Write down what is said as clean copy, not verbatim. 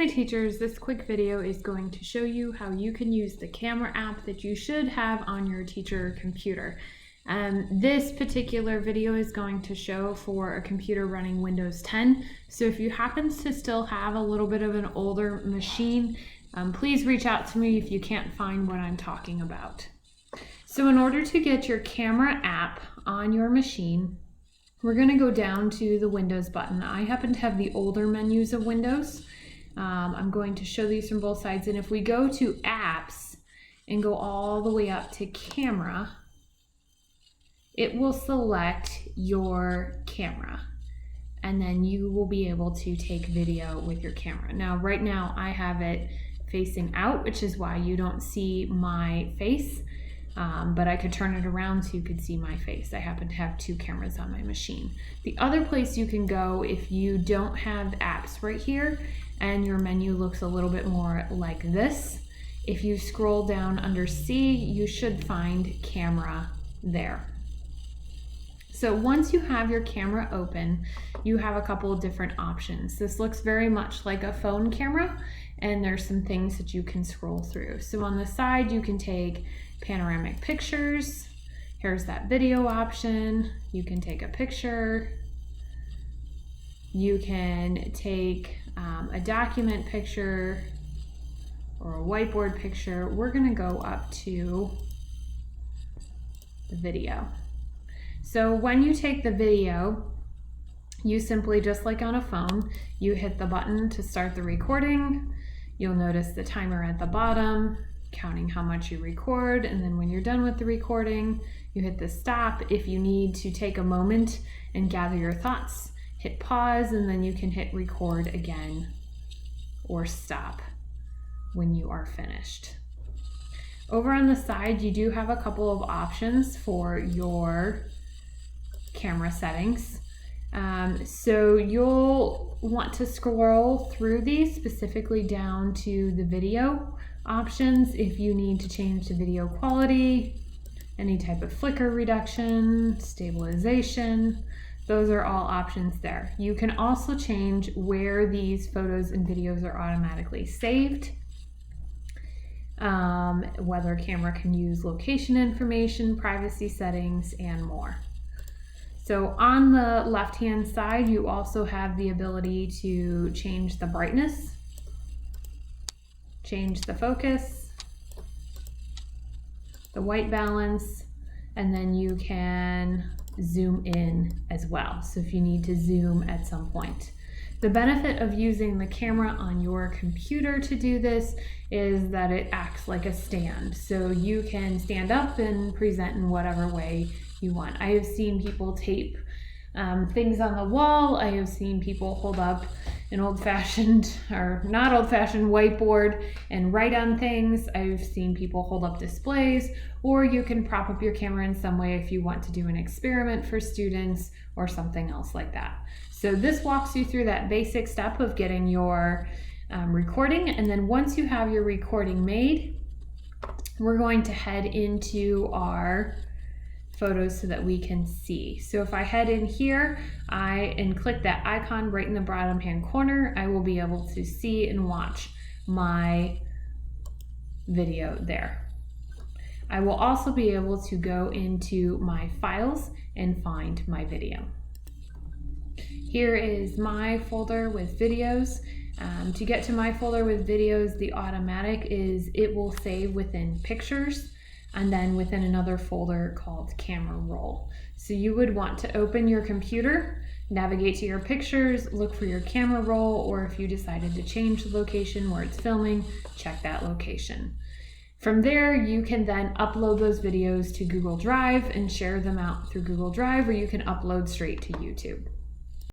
Hi teachers, this quick video is going to show you how you can use the camera app that you should have on your teacher computer. This particular video is going to show for a computer running Windows 10. So if you happen to still have a little bit of an older machine, please reach out to me if you can't find what I'm talking about. So in order to get your camera app on your machine, we're going to go down to the Windows button. I happen to have the older menus of Windows. I'm going to show these from both sides, and if we go to apps and go all the way up to camera, it will select your camera, and then you will be able to take video with your camera. Now right now I have it facing out, which is why you don't see my face, but I could turn it around so you could see my face. I happen to have two cameras on my machine. The other place you can go if you don't have apps right here and your menu looks a little bit more like this, if you scroll down under C, you should find camera there. So once you have your camera open, you have a couple of different options. This looks very much like a phone camera, and there's some things that you can scroll through. So on the side, you can take panoramic pictures. Here's that video option. You can take a picture. You can take a document picture or a whiteboard picture. We're gonna go up to the video. So when you take the video, you simply, just like on a phone, you hit the button to start the recording. You'll notice the timer at the bottom, counting how much you record, and then when you're done with the recording, you hit the stop. If you need to take a moment and gather your thoughts, hit pause, and then you can hit record again or stop when you are finished. Over on the side, you do have a couple of options for your camera settings. So you'll want to scroll through these, specifically down to the video options if you need to change the video quality, any type of flicker reduction, stabilization. Those are all options there. You can also change where these photos and videos are automatically saved, whether camera can use location information, privacy settings, and more. So on the left-hand side, you also have the ability to change the brightness, change the focus, the white balance, and then you can zoom in as well. So if you need to zoom at some point. The benefit of using the camera on your computer to do this is that it acts like a stand. So you can stand up and present in whatever way you want. I have seen people tape things on the wall. I have seen people hold up an old-fashioned or not old-fashioned whiteboard and write on things. I've seen people hold up displays, or you can prop up your camera in some way if you want to do an experiment for students or something else like that. So this walks you through that basic step of getting your recording, and then once you have your recording made, we're going to head into our photos so that we can see. So if I head in here and click that icon right in the bottom hand corner, I will be able to see and watch my video there. I will also be able to go into my files and find my video. Here is my folder with videos. To get to my folder with videos, the automatic is it will save within pictures and then within another folder called camera roll. So you would want to open your computer, navigate to your pictures, look for your camera roll, or if you decided to change the location where it's filming, check that location. From there, you can then upload those videos to Google Drive and share them out through Google Drive, or you can upload straight to YouTube.